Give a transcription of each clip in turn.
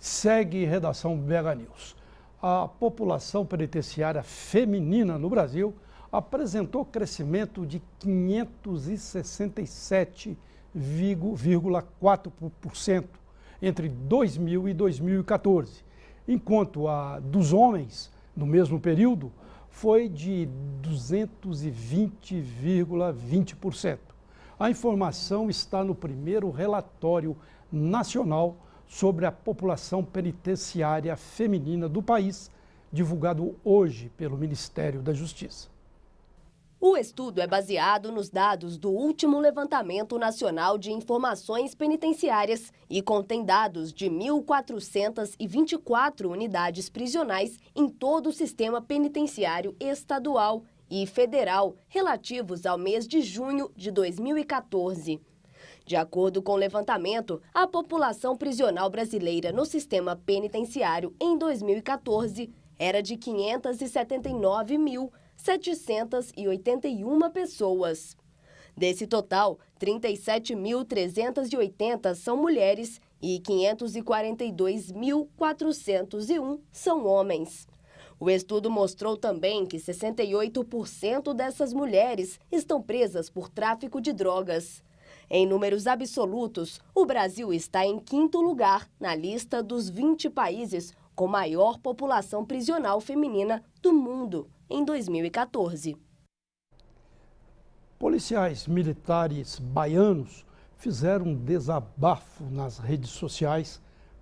Segue redação BH News. A população penitenciária feminina no Brasil apresentou crescimento de 567,4% entre 2000 e 2014, enquanto a dos homens, no mesmo período, foi de 220,20%. A informação está no primeiro relatório nacional sobre a população penitenciária feminina do país, divulgado hoje pelo Ministério da Justiça. O estudo é baseado nos dados do último Levantamento Nacional de Informações Penitenciárias e contém dados de 1.424 unidades prisionais em todo o sistema penitenciário estadual e federal relativos ao mês de junho de 2014. De acordo com o levantamento, a população prisional brasileira no sistema penitenciário em 2014 era de 579.781 pessoas. Desse total, 37.380 são mulheres e 542.401 são homens. O estudo mostrou também que 68% dessas mulheres estão presas por tráfico de drogas. Em números absolutos, o Brasil está em 5º lugar na lista dos 20 países com maior população prisional feminina do mundo em 2014. Policiais militares baianos fizeram um desabafo nas redes sociais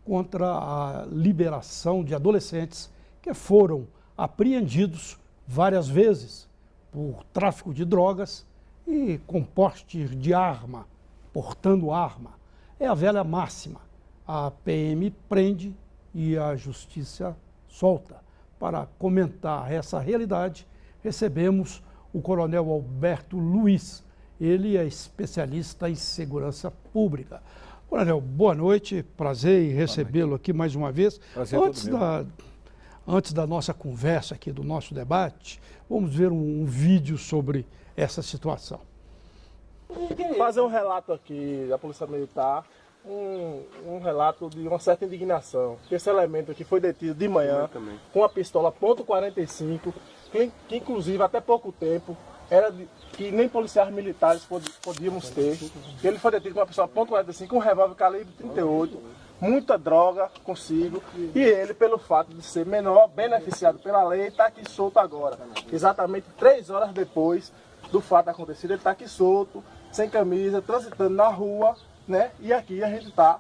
contra a liberação de adolescentes que foram apreendidos várias vezes por tráfico de drogas e com porte de arma, portando arma. É a velha máxima: a PM prende e a justiça solta. Para comentar essa realidade, recebemos o coronel Alberto Luiz. Ele é especialista em segurança pública. Coronel, boa noite, prazer em recebê-lo aqui mais uma vez. Prazer Antes da nossa conversa aqui, do nosso debate, vamos ver um vídeo sobre essa situação. Fazer um relato aqui da Polícia Militar, um relato de uma certa indignação. Esse elemento aqui foi detido de manhã com a pistola .45, que inclusive até pouco tempo era que nem policiais militares podíamos ter. Ele foi detido com uma pistola .45, um revólver calibre 38, muita droga consigo, e ele, pelo fato de ser menor, beneficiado pela lei, está aqui solto agora. Exatamente 3 horas depois do fato acontecido, ele está aqui solto, sem camisa, transitando na rua, né? E aqui a gente está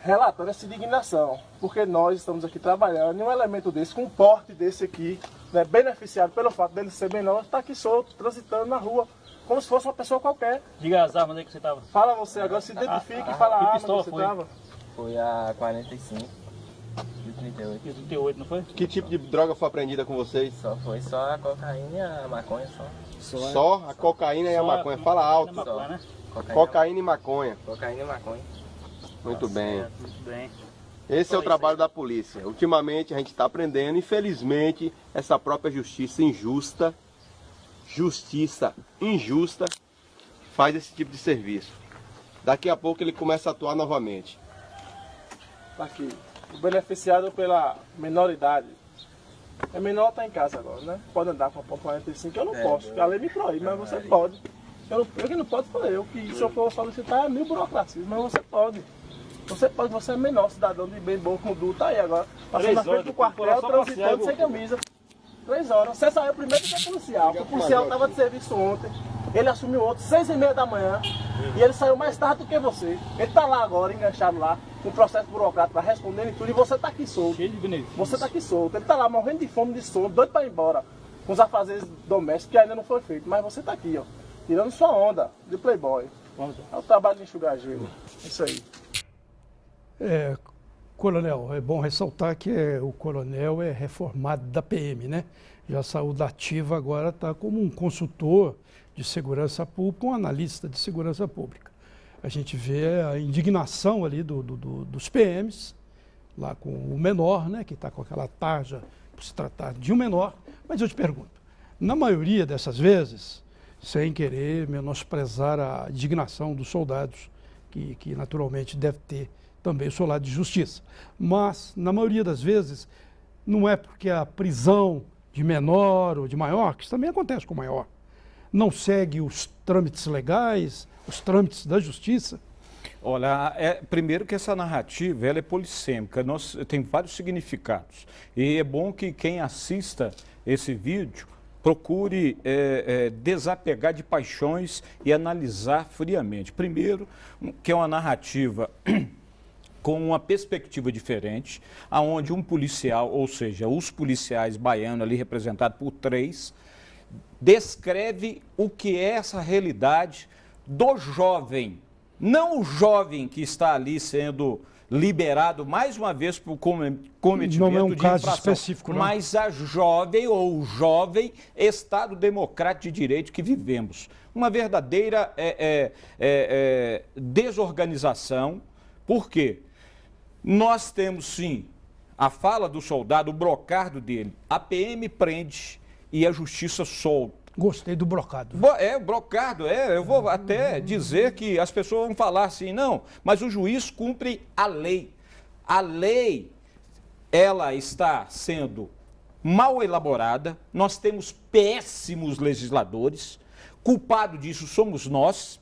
relatando essa indignação, porque nós estamos aqui trabalhando e um elemento desse, com um porte desse aqui, né, beneficiado pelo fato dele ser menor, está aqui solto, transitando na rua, como se fosse uma pessoa qualquer. Diga as armas aí que você estava. Fala você agora, se identifique e fala a arma que você estava. Foi a 45 e 38. E 38, não foi? Que tipo de droga foi apreendida com vocês? Foi só a cocaína e a maconha só. Só a cocaína e a maconha. Fala alto. Maconha, né? Cocaína e maconha. Cocaína e maconha. Muito bem. Muito bem. Esse é o trabalho da polícia. Ultimamente a gente está aprendendo, infelizmente, essa própria justiça injusta faz esse tipo de serviço. Daqui a pouco ele começa a atuar novamente. Tá aqui, o beneficiado pela menoridade. É menor, tá em casa agora, né? Pode andar com a .45, eu não posso, porque a lei me proíbe, mas você pode. Eu que não posso fazer, eu que se eu for solicitar é 1000 burocracias, mas você pode. Você pode, você é menor, cidadão de bem boa conduta, aí agora, passando na frente do quartel, transitando sem camisa. 3 horas. Você saiu primeiro que é policial, porque o policial estava de serviço ontem, ele assumiu outro 6h30 da manhã, e ele saiu mais tarde do que você. Ele está lá agora, enganchado lá, com processo burocrático, respondendo e tudo, e você está aqui solto. Cheio de benefício. Você está aqui solto. Ele está lá morrendo de fome, de sono, doido para ir embora, com os afazeres domésticos que ainda não foi feito, mas você está aqui, ó, tirando sua onda de playboy. É o trabalho de enxugar gelo. Isso aí. Coronel, é bom ressaltar que o coronel é reformado da PM, né? Já saiu da ativa, agora está como um consultor de segurança pública, um analista de segurança pública. A gente vê a indignação ali dos PMs, lá com o menor, né? Que está com aquela tarja por se tratar de um menor. Mas eu te pergunto, na maioria dessas vezes, sem querer menosprezar a indignação dos soldados, que naturalmente deve ter também sou lá de justiça. Mas, na maioria das vezes, não é porque a prisão de menor ou de maior, que isso também acontece com maior, não segue os trâmites legais, os trâmites da justiça. Olha, primeiro que essa narrativa ela é polissêmica, tem vários significados. E é bom que quem assista esse vídeo procure desapegar de paixões e analisar friamente. Primeiro, que é uma narrativa com uma perspectiva diferente, aonde um policial, ou seja, os policiais baianos ali representados por 3, descreve o que é essa realidade do jovem. Não o jovem que está ali sendo liberado mais uma vez por cometimento não é um de caso infração, específico, não. mas a jovem ou o jovem Estado Democrático de Direito que vivemos. Uma verdadeira desorganização. Por quê? Nós temos sim a fala do soldado, o brocardo dele. A PM prende e a justiça solta. Gostei do brocado. Brocado, eu vou até dizer que as pessoas vão falar assim, não, mas o juiz cumpre a lei. A lei, ela está sendo mal elaborada, nós temos péssimos legisladores, culpado disso somos nós,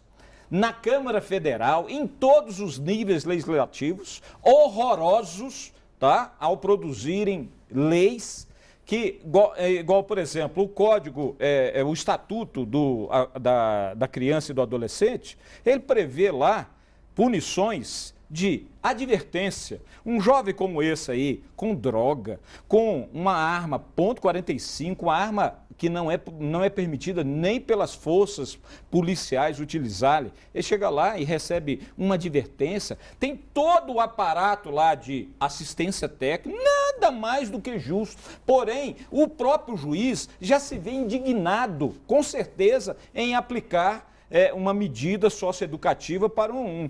na Câmara Federal, em todos os níveis legislativos, horrorosos, tá? Ao produzirem leis que, igual, por exemplo, o Código, o Estatuto da Criança e do Adolescente, ele prevê lá punições de advertência. Um jovem como esse aí, com droga, com uma arma .45, uma arma que não é permitida nem pelas forças policiais utilizarem, ele chega lá e recebe uma advertência, tem todo o aparato lá de assistência técnica, nada mais do que justo. Porém, o próprio juiz já se vê indignado, com certeza, em aplicar uma medida socioeducativa para um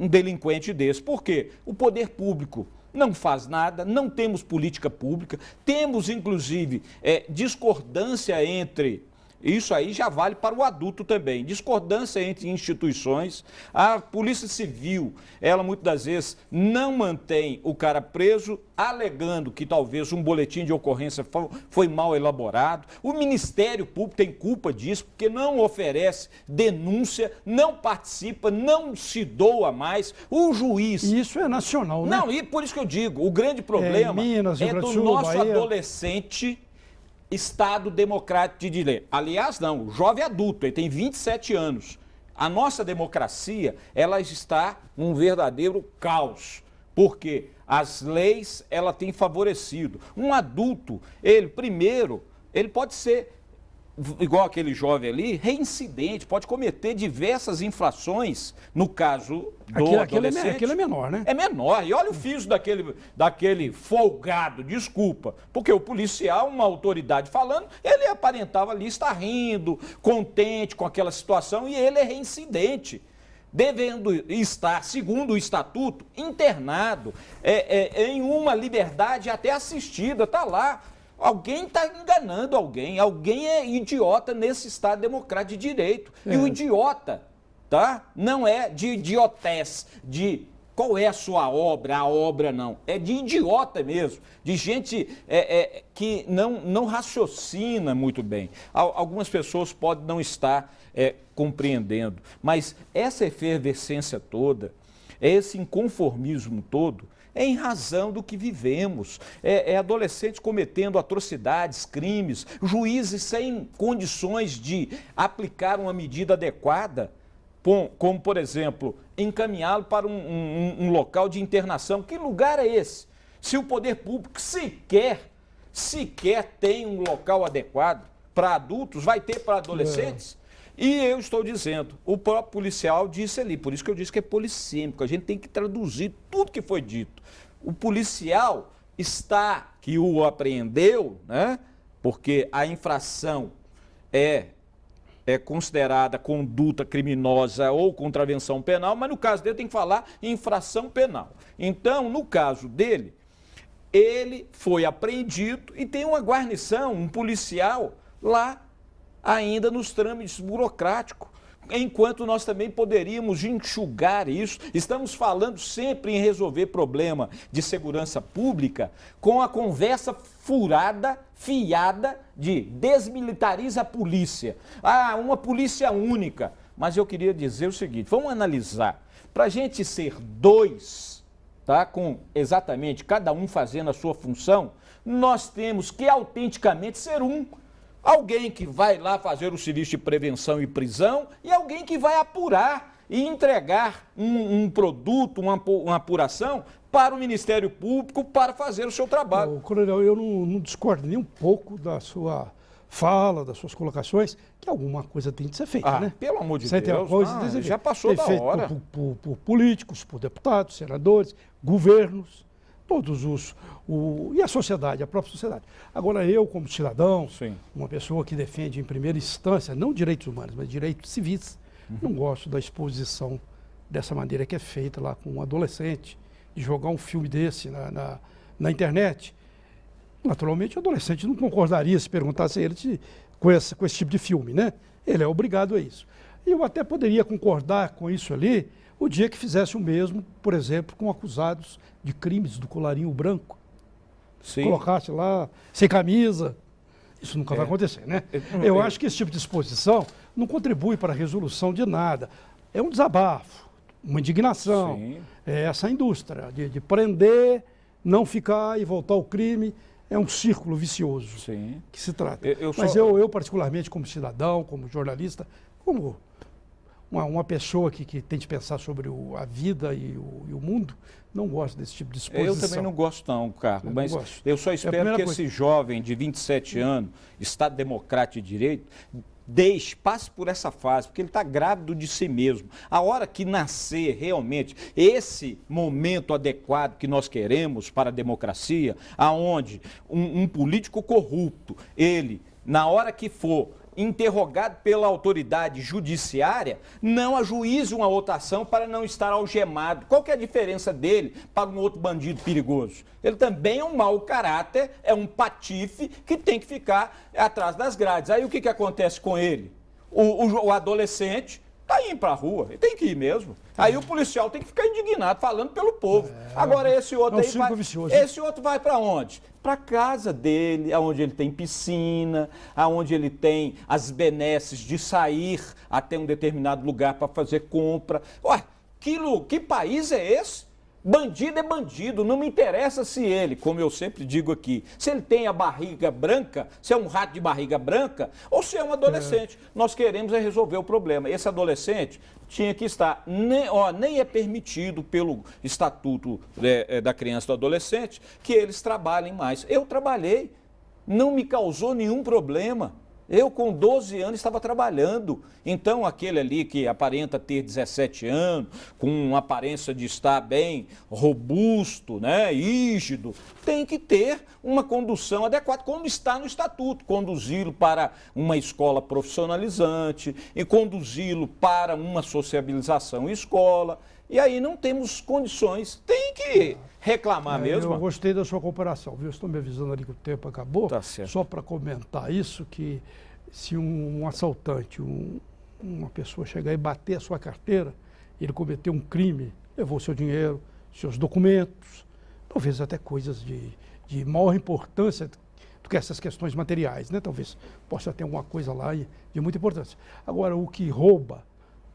delinquente desse. Por quê? O poder público não faz nada, não temos política pública, temos, inclusive, discordância entre... Isso aí já vale para o adulto também. Discordância entre instituições. A Polícia Civil, ela muitas das vezes não mantém o cara preso, alegando que talvez um boletim de ocorrência foi mal elaborado. O Ministério Público tem culpa disso, porque não oferece denúncia, não participa, não se doa mais. O juiz... E isso é nacional, né? Não, e por isso que eu digo, o grande problema Minas, Rio Grande do Sul, nosso Bahia. adolescente... Estado Democrático de Direito. Aliás, não, o jovem adulto, ele tem 27 anos. A nossa democracia, ela está num verdadeiro caos, porque as leis, ela tem favorecido. Um adulto, ele pode ser, igual aquele jovem ali, reincidente, pode cometer diversas infrações, no caso do adolescente. Aquele é menor, né? É menor. E olha o físico daquele folgado, desculpa. Porque o policial, uma autoridade falando, ele aparentava ali estar rindo, contente com aquela situação, e ele é reincidente, devendo estar, segundo o estatuto, internado, em uma liberdade até assistida, está lá. Alguém está enganando alguém é idiota nesse Estado Democrático de Direito. E o idiota, tá? Não é de idiotez, de qual é a sua obra, a obra não. É de idiota mesmo, de gente que não raciocina muito bem. Algumas pessoas podem não estar compreendendo, mas essa efervescência toda, esse inconformismo todo, é em razão do que vivemos. Adolescentes cometendo atrocidades, crimes, juízes sem condições de aplicar uma medida adequada, como, por exemplo, encaminhá-lo para um local de internação. Que lugar é esse? Se o poder público sequer tem um local adequado para adultos, vai ter para adolescentes? E eu estou dizendo, o próprio policial disse ali, por isso que eu disse que é polissêmico, a gente tem que traduzir tudo que foi dito. O policial que o apreendeu, né? Porque a infração é considerada conduta criminosa ou contravenção penal, mas no caso dele tem que falar infração penal. Então, no caso dele, ele foi apreendido e tem uma guarnição, um policial lá ainda nos trâmites burocráticos, enquanto nós também poderíamos enxugar isso. Estamos falando sempre em resolver problema de segurança pública com a conversa furada, fiada de desmilitariza a polícia. Ah, uma polícia única. Mas eu queria dizer o seguinte, vamos analisar. Para a gente ser dois, tá, com exatamente cada um fazendo a sua função, nós temos que autenticamente ser um. Alguém que vai lá fazer o serviço de prevenção e prisão e alguém que vai apurar e entregar um produto, uma apuração para o Ministério Público para fazer o seu trabalho. Coronel, eu não discordo nem um pouco da sua fala, das suas colocações, que alguma coisa tem de ser feita, né? Pelo amor de Tem Deus, coisa já passou da hora. Por políticos, por deputados, senadores, governos, todos e a sociedade, a própria sociedade. Agora, eu, como cidadão, Sim. uma pessoa que defende em primeira instância, não direitos humanos, mas direitos civis, não gosto da exposição dessa maneira que é feita lá com um adolescente, de jogar um filme desse na internet. Naturalmente, o adolescente não concordaria se perguntasse a ele com esse tipo de filme, né? Ele é obrigado a isso. E eu até poderia concordar com isso ali o dia que fizesse o mesmo, por exemplo, com acusados de crimes do colarinho branco. Sim. Colocasse lá sem camisa. Isso nunca vai acontecer, né? Eu acho que esse tipo de exposição não contribui para a resolução de nada. É um desabafo, uma indignação. Sim. É essa indústria de prender, não ficar e voltar ao crime. É um círculo vicioso Sim. que se trata. Mas eu, particularmente, como cidadão, como jornalista, como uma pessoa que tem de pensar sobre a vida e o mundo, não gosto desse tipo de exposição. Eu também não gosto não, Carlos, mas gosto. eu só espero que esse jovem de 27 anos, Estado Democrático de Direito, passe por essa fase, porque ele está grávido de si mesmo. A hora que nascer realmente esse momento adequado que nós queremos para a democracia, aonde um político corrupto, ele, na hora que for interrogado pela autoridade judiciária, não ajuize uma outra ação para não estar algemado. Qual que é a diferença dele para um outro bandido perigoso? Ele também é um mau caráter, é um patife que tem que ficar atrás das grades. Aí o que acontece com ele? O adolescente está indo para a rua, ele tem que ir mesmo. Aí o policial tem que ficar indignado falando pelo povo. Agora esse outro aí vai, esse outro vai para onde? Para casa dele, aonde ele tem piscina, aonde ele tem as benesses de sair até um determinado lugar para fazer compra. Ué, que país é esse? Bandido é bandido, não me interessa se ele, como eu sempre digo aqui, se ele tem a barriga branca, se é um rato de barriga branca ou se é um adolescente. Nós queremos resolver o problema. Esse adolescente tinha que estar, nem é permitido pelo Estatuto da Criança e do Adolescente que eles trabalhem mais. Eu trabalhei, não me causou nenhum problema. Eu, com 12 anos, estava trabalhando. Então, aquele ali que aparenta ter 17 anos, com uma aparência de estar bem robusto, né, rígido, tem que ter uma condução adequada, como está no Estatuto. Conduzi-lo para uma escola profissionalizante e conduzi-lo para uma sociabilização em escola. E aí não temos condições. Tem que reclamar mesmo. Eu gostei da sua comparação, viu? Estou me avisando ali que o tempo acabou. Tá certo. Só para comentar isso, que se um assaltante, uma pessoa chegar e bater a sua carteira, ele cometeu um crime, levou seu dinheiro, seus documentos, talvez até coisas de maior importância do que essas questões materiais, né? Talvez possa ter alguma coisa lá de muita importância. Agora, o que rouba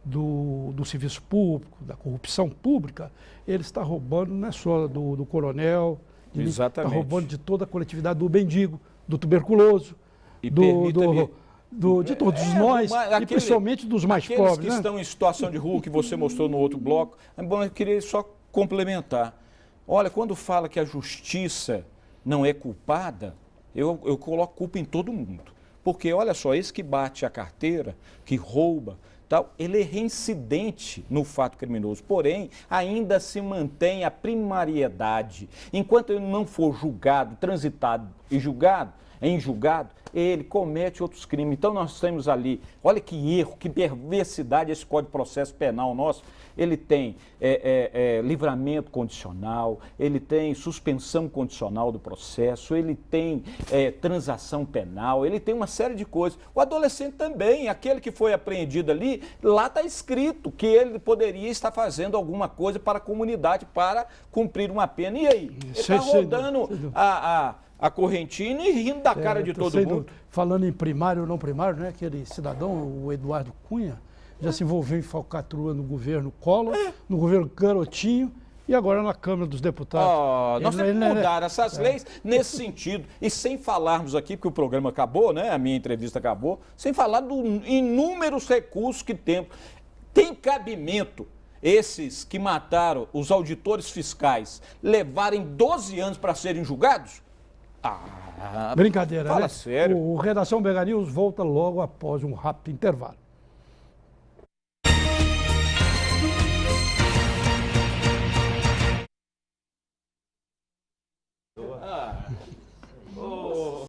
do serviço público, da corrupção pública, ele está roubando não é só do coronel, está roubando de toda a coletividade, do mendigo, do tuberculoso, e de todos nós, e principalmente dos mais pobres. Aqueles que estão em situação de rua, que você mostrou no outro bloco. Bom, eu queria só complementar. Olha, quando fala que a justiça não é culpada, eu coloco culpa em todo mundo. Porque, olha só, esse que bate a carteira, que rouba, tal, ele é reincidente no fato criminoso, porém, ainda se mantém a primariedade. Enquanto ele não for julgado, transitado e julgado, em julgado, ele comete outros crimes. Então nós temos ali, olha que erro, que perversidade esse Código de Processo Penal nosso. Ele tem livramento condicional, ele tem suspensão condicional do processo, ele tem transação penal, ele tem uma série de coisas. O adolescente também, aquele que foi apreendido ali, lá está escrito que ele poderia estar fazendo alguma coisa para a comunidade, para cumprir uma pena. E aí? Ele está rodando a correntina e rindo da cara de todo mundo. Falando em primário ou não primário, né? Aquele cidadão, o Eduardo Cunha, já se envolveu em falcatrua no governo Collor, no governo Garotinho e agora na Câmara dos Deputados. Nós temos que mudar essas leis nesse sentido. E sem falarmos aqui, porque o programa acabou, né? A minha entrevista acabou, sem falar dos inúmeros recursos que temos. Tem cabimento esses que mataram os auditores fiscais levarem 12 anos para serem julgados? Brincadeira, fala né? sério. O Redação BH News volta logo após um rápido intervalo.